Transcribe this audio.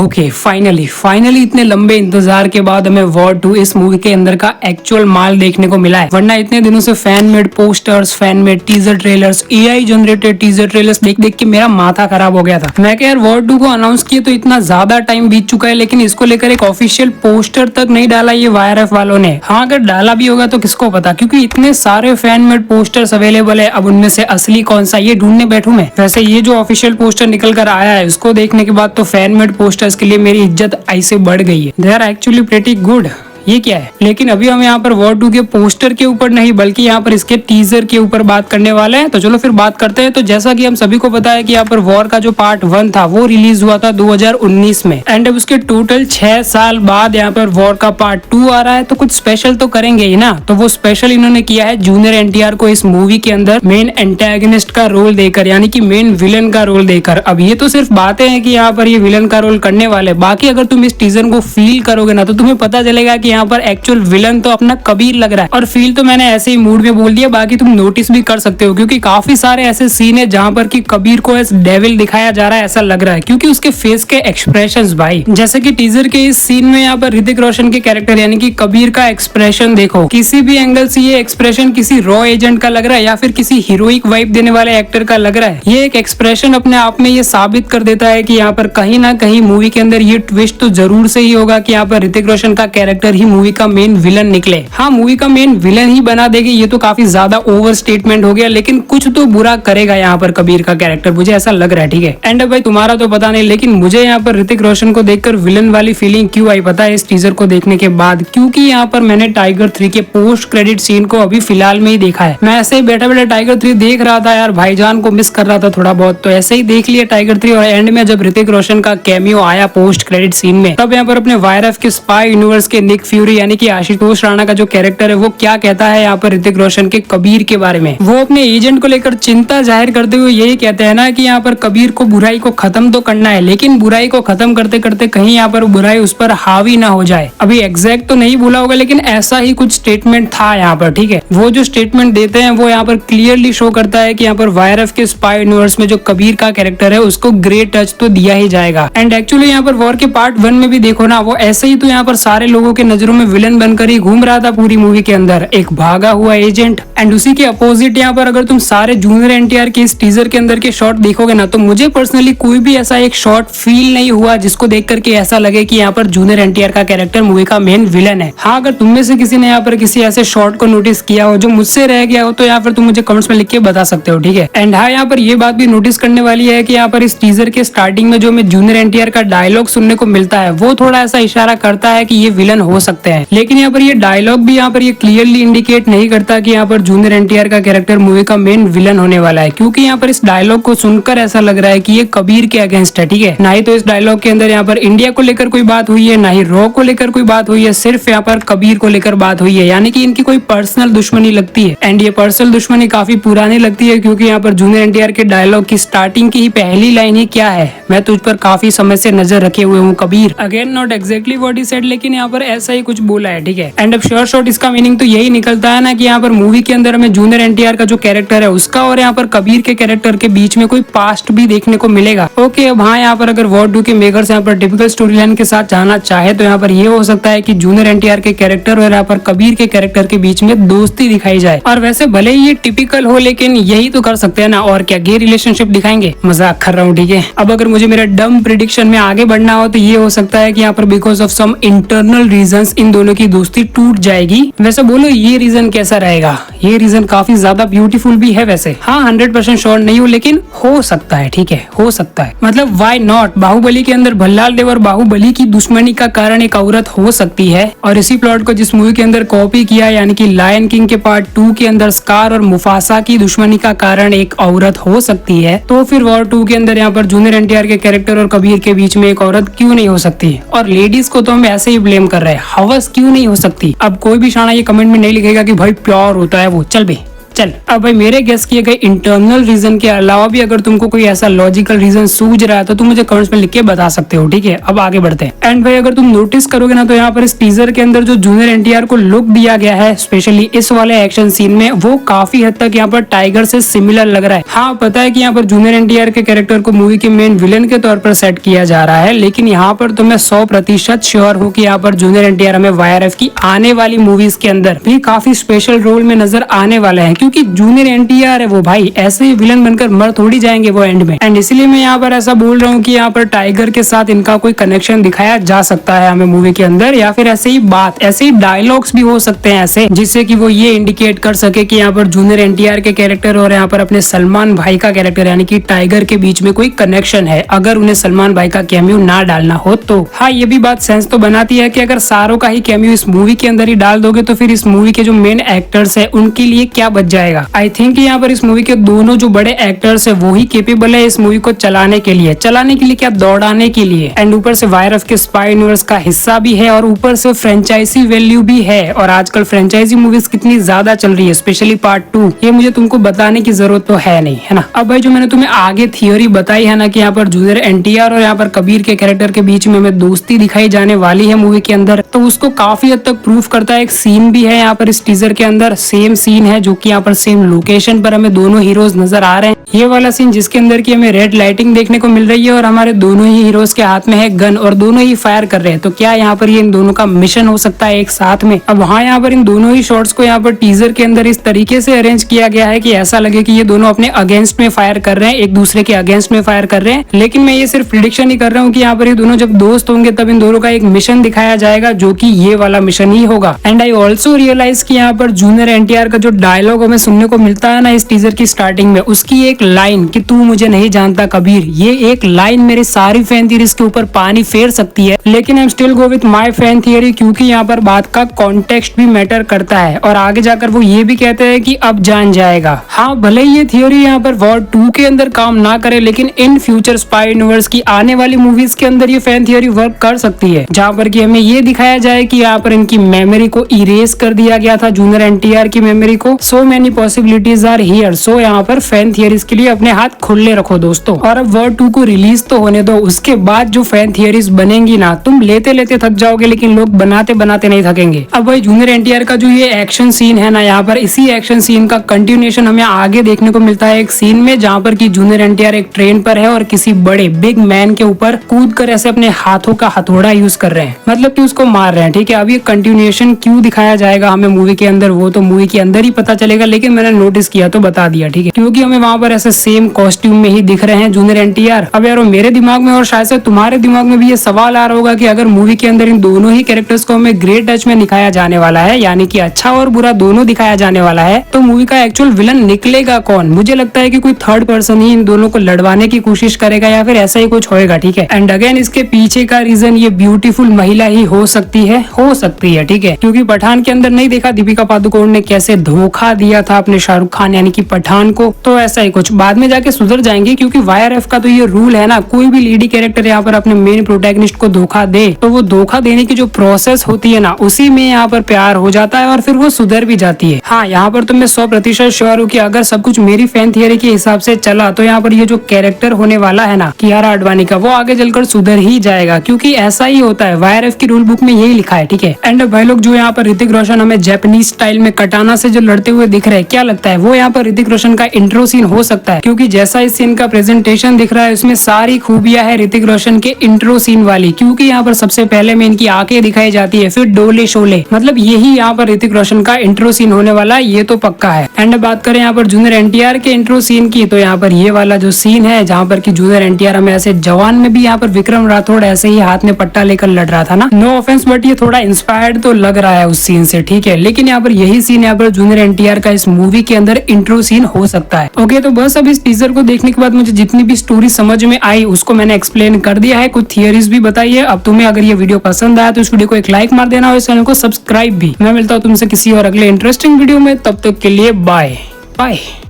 Okay finally इतने लंबे इंतजार के बाद हमें वॉर 2 इस मूवी के अंदर का एक्चुअल माल देखने को मिला है। वरना इतने दिनों से fan made posters, fan made teaser trailers, AI generated teaser trailers देख देख के मेरा माथा खराब हो गया था। मैं क्या यार, वॉर 2 को अनाउंस किए तो इतना ज्यादा टाइम बीत चुका है, लेकिन इसको लेकर एक ऑफिशियल पोस्टर तक नहीं डाला ये वाईआरएफ वालों ने। हाँ, अगर डाला भी होगा तो किसको पता, क्योंकि इतने सारे फैन मेड पोस्टर्स अवेलेबल है। अब उनमें से असली कौन सा ये ढूंढने बैठू मैं। वैसे ये जो ऑफिशियल पोस्टर निकल कर आया है, उसको देखने के बाद तो फैन मेड पोस्टर्स के लिए मेरी इज्जत ऐसे बढ़ गई है। They are actually pretty good. ये क्या है? लेकिन अभी हम यहाँ पर वॉर 2 के पोस्टर के ऊपर नहीं, बल्कि यहाँ पर इसके टीजर के ऊपर बात करने वाले हैं। तो चलो फिर बात करते हैं। तो जैसा कि हम सभी को पता है कि यहाँ पर वॉर का जो पार्ट 1 था वो रिलीज हुआ था 2019 में, एंड अब उसके टोटल 6 साल बाद यहाँ पर वॉर का पार्ट 2 आ रहा है। तो कुछ स्पेशल तो करेंगे ही ना। तो वो स्पेशल इन्होंने किया है जूनियर एनटीआर को इस मूवी के अंदर मेन एंटेगनिस्ट का रोल देकर, यानी कि मेन विलन का रोल देकर। अब ये तो सिर्फ बातें हैं कि यहाँ पर ये विलन का रोल करने वाले, बाकी अगर तुम इस टीजर को फील करोगे ना तो तुम्हें पता चलेगा कि यहाँ पर एक्चुअल विलन तो अपना कबीर लग रहा है। और फील तो मैंने ऐसे ही मूड में बोल दिया, बाकी तुम नोटिस भी कर सकते हो, क्योंकि काफी सारे ऐसे सीन है जहाँ पर कि कबीर को एज डेविल दिखाया जा रहा है ऐसा लग रहा है, क्योंकि उसके फेस के एक्सप्रेशंस भाई। जैसे कि टीजर के इस सीन में यहाँ पर ऋतिक रोशन के कैरेक्टर यानी कि कबीर का एक्सप्रेशन देखो, किसी भी एंगल से ये एक्सप्रेशन किसी रॉ एजेंट का लग रहा है या फिर किसी हीरोइक वाइब देने वाले एक्टर का लग रहा है। ये एक एक्सप्रेशन अपने आप में ये साबित कर देता है कि यहाँ पर कहीं ना कहीं मूवी के अंदर ये ट्विस्ट तो जरूर से ही होगा कि यहाँ पर ऋतिक रोशन का कैरेक्टर ही मूवी का मेन विलन निकले। हाँ, मूवी का मेन विलन ही बना देगी, ये तो काफी ज्यादा ओवर स्टेटमेंट हो गया, लेकिन कुछ तो बुरा करेगा यहाँ पर कबीर का कैरेक्टर, मुझे ऐसा लग रहा है। ठीक है, एंड भाई तुम्हारा तो पता नहीं, लेकिन मुझे यहाँ पर ऋतिक रोशन को देखकर विलन वाली फीलिंग क्यों आई पता है इस टीजर को देखने के बाद? क्योंकि यहाँ पर मैंने टाइगर 3 के पोस्ट क्रेडिट सीन को अभी फिलहाल में ही देखा है। मैं ऐसे ही बैठा बैठा टाइगर 3 देख रहा था यार, भाईजान को मिस कर रहा था थोड़ा बहुत, तो ऐसे ही देख लिया टाइगर 3। और एंड में जब ऋतिक रोशन का कैमियो आया पोस्ट क्रेडिट सीन में, तब यहाँ पर अपने वाईआरएफ के स्पाई यूनिवर्स के निक फ्यूरी यानी कि आशुतोष राणा का जो कैरेक्टर है वो क्या कहता है यहाँ पर ऋतिक रोशन के कबीर के बारे में। वो अपने एजेंट को लेकर चिंता जाहिर करते हुए यही कहते हैं ना कि यहाँ पर कबीर को बुराई को खत्म तो करना है, लेकिन बुराई को खत्म करते करते कहीं यहाँ पर बुराई उस पर हावी ना हो जाए। अभी एग्जैक्ट तो नहीं बोला होगा, लेकिन ऐसा ही कुछ स्टेटमेंट था यहाँ पर। ठीक है, वो जो स्टेटमेंट देते हैं वो यहाँ पर क्लियरली शो करता है कि यहाँ पर वाईआरएफ के स्पाई यूनिवर्स में जो कबीर का कैरेक्टर है उसको ग्रेट टच तो दिया ही जाएगा। एंड एक्चुअली यहाँ पर वॉर के पार्ट 1 में भी देखो ना, वो ऐसे ही तो यहाँ पर सारे लोगों के नजरों में विलन बनकर ही घूम रहा था पूरी मूवी के अंदर, एक भागा हुआ एजेंट। एंड उसी के अपोजिट यहाँ पर अगर तुम सारे जूनियर एनटीआर के इस टीजर के अंदर के शॉट देखोगे ना, तो मुझे पर्सनली कोई भी ऐसा एक शॉट फील नहीं हुआ जिसको देख करके ऐसा लगे कि यहाँ पर जूनियर एनटीआर का कैरेक्टर मूवी का मेन विलन है। हाँ, अगर तुम में से किसी ने यहाँ पर किसी ऐसे शॉट को नोटिस किया हो जो मुझसे रह गया हो, तो यहाँ पर तुम मुझे कमेंट्स में लिख के बता सकते हो। ठीक है, एंड हाँ, यहाँ पर ये बात भी नोटिस करने वाली है कि यहाँ पर इस टीजर के स्टार्टिंग में जो हमें जूनियर एनटीआर का डायलॉग सुनने को मिलता है वो थोड़ा ऐसा इशारा करता है कि ये विलन हो सकते हैं, लेकिन यहाँ पर ये डायलॉग भी यहाँ पर ये क्लियरली इंडिकेट नहीं करता कि यहाँ पर जूनियर एनटीआर का कैरेक्टर मूवी का मेन विलन होने वाला है, क्योंकि यहाँ पर इस डायलॉग को सुनकर ऐसा लग रहा है कि ये कबीर के अगेंस्ट है। ठीक है, ना ही तो इस डायलॉग के अंदर यहाँ पर इंडिया को लेकर कोई बात हुई है, ना ही रॉ को लेकर कोई बात हुई है, सिर्फ यहाँ पर कबीर को लेकर बात हुई है, यानी कि इनकी कोई पर्सनल दुश्मनी लगती है। एंड ये पर्सनल दुश्मनी काफी पुरानी लगती है, क्योंकि यहाँ पर जूनियर एनटीआर के डायलॉग की स्टार्टिंग की ही पहली लाइन ही क्या है, मैं तुझ पर काफी समय से नजर रखे हुए हूँ Kabir. Again not exactly what he said, लेकिन यहाँ पर ऐसा ही कुछ बोला है। ठीक है, एंड अब श्योर शॉट इसका मीनिंग तो यही निकलता है ना कि यहाँ पर मूवी के अंदर हमें जूनियर एनटीआर का जो कैरेक्टर है उसका और यहाँ पर कबीर के कैरेक्टर के बीच में कोई पास्ट भी देखने को मिलेगा। ओके, अब हाँ, यहाँ पर अगर वॉर 2 के मेकर्स यहाँ पर टिपिकल स्टोरी लाइन के साथ जाना चाहे तो यहाँ पर ये हो सकता है कि जूनियर एनटीआर के कैरेक्टर और यहाँ पर कबीर के कैरेक्टर के बीच में दोस्ती दिखाई जाए। और वैसे भले ही ये टिपिकल हो, लेकिन यही तो कर सकते हैं ना, और क्या गे रिलेशनशिप दिखाएंगे? मजाक कर रहा हूँ। ठीक है, अब अगर मुझे मेरा डम प्रिडिक्शन में आगे बढ़ना हो तो ये हो सकता है कि यहाँ पर because of some internal reasons इन दोनों की दोस्ती टूट जाएगी। वैसे बोलो ये रीजन कैसा रहेगा? ये रीजन काफी ज्यादा ब्यूटीफुल भी है वैसे। हाँ, 100% श्योर नहीं हूँ, लेकिन हो सकता है। ठीक है, हो सकता है, मतलब व्हाई नॉट। बाहुबली के अंदर भल्लाल देव और बाहुबली की दुश्मनी का कारण एक औरत हो सकती है, और इसी प्लॉट को जिस मूवी के अंदर कॉपी किया यानी कि लायन किंग के पार्ट 2 के अंदर स्कार और मुफासा की दुश्मनी का कारण एक औरत हो सकती है, तो फिर वॉर 2 के अंदर यहाँ पर जूनियर एनटीआर के कैरेक्टर और कबीर के बीच में एक औरत क्यों नहीं हो सकती? और लेडीज को तो हम ऐसे ही ब्लेम कर रहे हैं, हवस क्यों नहीं हो सकती? अब कोई भी शाना ये कमेंट में नहीं लिखेगा कि भाई प्योर होता है वो। चल बे। चल अब भाई मेरे गेस किए गए इंटरनल रीजन के अलावा भी अगर तुमको कोई ऐसा लॉजिकल रीजन सूझ रहा है तो तुम मुझे कमेंट्स में लिख के बता सकते हो, ठीक है। अब आगे बढ़ते हैं। एंड भाई अगर तुम नोटिस करोगे ना तो यहाँ पर इस टीजर के अंदर जो जूनियर एनटीआर को लुक दिया गया है स्पेशली इस वाले एक्शन सीन में, वो काफी हद तक यहाँ पर टाइगर से सिमिलर लग रहा है। हाँ पता है कि यहाँ पर जूनियर एनटीआर के कैरेक्टर को मूवी के मेन विलेन के तौर पर सेट किया जा रहा है, लेकिन यहाँ पर तो मैं 100% श्योर हूँ कि यहाँ पर जूनियर एनटीआर हमें वाईआरएफ की आने वाली मूवीज के अंदर भी काफी स्पेशल रोल में नजर आने वाले हैं, क्योंकि जूनियर एनटीआर है वो भाई ऐसे ही विलन बनकर मर थोड़ी जाएंगे वो एंड में। एंड इसीलिए मैं यहाँ पर ऐसा बोल रहा हूँ कि यहाँ पर टाइगर के साथ इनका कोई कनेक्शन दिखाया जा सकता है हमें मूवी के अंदर, या फिर ऐसे ही डायलॉग्स भी हो सकते हैं ऐसे, जिससे कि वो ये इंडिकेट कर सके कि यहाँ पर जूनियर एनटीआर के कैरेक्टर और यहाँ पर अपने सलमान भाई का कैरेक्टर यानी कि टाइगर के बीच में कोई कनेक्शन है, अगर उन्हें सलमान भाई का कैमियो ना डालना हो तो। हाँ ये भी बात सेंस तो बनाती है कि अगर सारों का ही कैमियो इस मूवी के अंदर ही डाल दोगे तो फिर इस मूवी के जो मेन एक्टर्स है उनके लिए क्या बच जाएगा। आई थिंक यहाँ पर इस मूवी के दोनों जो बड़े एक्टर्स है वो ही केपेबल है इस मूवी को चलाने के लिए क्या दौड़ाने के लिए। एंड ऊपर से वाईआरएफ के स्पाई यूनिवर्स का हिस्सा भी है और ऊपर से फ्रेंचाइजी वैल्यू भी है, और आजकल फ्रेंचाइजी मूवीज कितनी ज्यादा चल रही है स्पेशली पार्ट 2, ये मुझे तुमको बताने की जरूरत तो है नहीं, है ना। अब भाई जो मैंने तुम्हें आगे थियोरी बताई है ना कि यहाँ पर जूनियर एनटीआर और यहाँ पर कबीर के कैरेक्टर के बीच में हमें दोस्ती दिखाई जाने वाली है मूवी के अंदर, तो उसको काफी हद तक प्रूफ करता है एक सीन भी है यहाँ पर इस टीजर के अंदर। सेम सीन है जो कि यहाँ पर सेम लोकेशन पर हमें दोनों हीरोज नजर आ रहे हैं। ये वाला सीन जिसके अंदर की हमें रेड लाइटिंग देखने को मिल रही है और हमारे दोनों ही हीरोज के हाथ में है गन और दोनों ही फायर कर रहे हैं। तो क्या यहाँ पर ये इन दोनों का मिशन हो सकता है एक साथ में। अब हाँ यहाँ पर इन दोनों ही शॉट्स को यहाँ पर टीजर के अंदर इस तरीके से अरेंज किया गया है कि ऐसा लगे कि ये दोनों अपने अगेंस्ट में फायर कर रहे हैं, एक दूसरे के अगेंस्ट में फायर कर रहे हैं। लेकिन मैं ये सिर्फ प्रिडिक्शन ही कर रहा हूँ कि यहाँ पर ये दोनों जब दोस्त होंगे तब इन दोनों का एक मिशन दिखाया जाएगा जो कि ये वाला मिशन ही होगा। एंड आई ऑल्सो रियलाइज कि यहाँ पर जूनियर एनटीआर का जो डायलॉग हमें सुनने को मिलता है ना इस टीजर की स्टार्टिंग में, उसकी एक लाइन कि तू मुझे नहीं जानता कबीर, ये एक लाइन मेरी सारी फैन थियरीज के ऊपर पानी फेर सकती है। लेकिन I am still go with my fan theory, क्योंकि यहाँ पर बात का कॉन्टेक्स्ट भी मैटर करता है और आगे जाकर वो ये भी कहते हैं कि अब जान जाएगा। हाँ भले ही ये थियोरी यहाँ पर वॉर 2 के अंदर काम ना करे, लेकिन इन फ्यूचर स्पाई यूनिवर्स की आने वाली मूवीज के अंदर ये फैन थियोरी वर्क कर सकती है, जहाँ पर कि हमें ये दिखाया जाए कि यहाँ पर इनकी मेमोरी को इरेज कर दिया गया था, जूनियर एनटीआर की मेमोरी को। So many possibilities are here. So यहाँ पर फैन थियरीज के लिए अपने हाथ खुले रखो दोस्तों। और अब वॉर 2 को रिलीज तो होने दो, उसके बाद जो फैन थियरीज बनेंगी ना, तुम लेते लेते थक जाओगे लेकिन लोग बनाते बनाते नहीं थकेंगे। अब भाई जूनियर एनटीआर का जो ये एक्शन सीन है ना, यहाँ पर इसी एक्शन सीन का कंटिन्यूएशन हमें आगे देखने को मिलता है एक सीन में, जहाँ पर कि जूनियर एनटीआर एक ट्रेन पर है और किसी बड़े बिग मैन के ऊपर कूद कर ऐसे अपने हाथों का हथौड़ा यूज कर रहे हैं, मतलब कि उसको मार रहे हैं। ठीक है, अब ये कंटिन्यूएशन क्यों दिखाया जाएगा हमें मूवी के अंदर वो तो मूवी के अंदर ही पता चलेगा, लेकिन मैंने नोटिस किया तो बता दिया। ठीक है, क्योंकि हमें वहाँ पर ऐसे सेम कॉस्ट्यूम में ही दिख रहे हैं जूनियर एनटीआर। अब यार मेरे दिमाग में और शायद से तुम्हारे दिमाग में भी ये सवाल आ रहा होगा कि अगर मूवी के अंदर इन दोनों ही कैरेक्टर्स को हमें ग्रे टच में दिखाया जाने वाला है, यानी कि अच्छा और बुरा दोनों दिखाया जाने वाला है, तो मूवी का एक्चुअल विलन निकलेगा कौन। मुझे लगता है कि कोई थर्ड पर्सन ही इन दोनों को लड़वाने की कोशिश करेगा या फिर ऐसा ही कुछ होएगा। ठीक है, एंड अगेन इसके पीछे का रीजन ये ब्यूटीफुल महिला ही हो सकती है, ठीक है, क्योंकि पठान के अंदर नहीं देखा दीपिका पादुकोण ने कैसे धोखा दिया था अपने शाहरुख खान यानी कि पठान को, तो ऐसा ही कुछ बाद में जाके सुधर जाएंगे, क्योंकि वाईआरएफ का तो ये रूल है ना, कोई भी लीडी कैरेक्टर यहाँ पर अपने मेन प्रोटैगनिस्ट को धोखा दे तो वो धोखा देने की जो प्रोसेस होती है ना, उसी में यहाँ पर प्यार हो जाता है और फिर वो सुधर भी जाती है। हाँ यहाँ पर तो मैं 100% श्योर हूँ कि अगर सब कुछ मेरी फैन थियरी के हिसाब से चला तो यहाँ पर ये जो कैरेक्टर होने वाला है ना कियारा आडवाणी का, वो आगे चलकर सुधर ही जाएगा, क्योंकि ऐसा ही होता है, वाईआरएफ की रूल बुक में यही लिखा है। ठीक है, एंड भाई लोग जो यहाँ पर ऋतिक रोशन हमें जापानीज स्टाइल में कटाना से जो लड़ते हुए दिख रहे हैं, क्या लगता है वो यहाँ पर ऋतिक रोशन का इंट्रो सीन हो सकता है? क्योंकि जैसा इस सीन का प्रेजेंटेशन दिख रहा है उसमें सारी खूबियां है ऋतिक रोशन के इंट्रो सीन वाली, क्योंकि यहाँ पर सबसे पहले में इनकी आंखें दिखाई जाती है, फिर डोले शोले, मतलब यही यहाँ पर ऋतिक रोशन का इंट्रो सीन होने वाला है, ये तो पक्का है। एंड बात करें यहाँ पर जूनियर एनटीआर के इंट्रो सीन की, तो यहाँ पर ये वाला जो सीन है जहाँ पर की जूनियर एनटीआर हमें ऐसे जवान में भी यहाँ पर विक्रम राठौड़ ऐसे ही हाथ में पट्टा लेकर लड़ रहा था ना, नो ऑफेंस बट ये थोड़ा इंस्पायर्ड तो लग रहा है उस सीन से। ठीक है, लेकिन यहाँ पर यही सीन यहाँ पर जूनियर एनटीआर का इस मूवी के अंदर इंट्रो सीन हो सकता है। ओके, तो बस अब इस टीजर को देखने के बाद मुझे जितनी भी स्टोरी समझ में आई उसको मैंने एक्सप्लेन कर दिया है, कुछ थियरीज भी बताई है। अब तुम्हें अगर ये वीडियो पसंद आया तो इस वीडियो को एक लाइक मार देना और इस चैनल को सब्सक्राइब भी। मैं मिलता हूँ तुमसे किसी और अगले इंटरेस्टिंग वीडियो में, तब तक के लिए बाय बाय।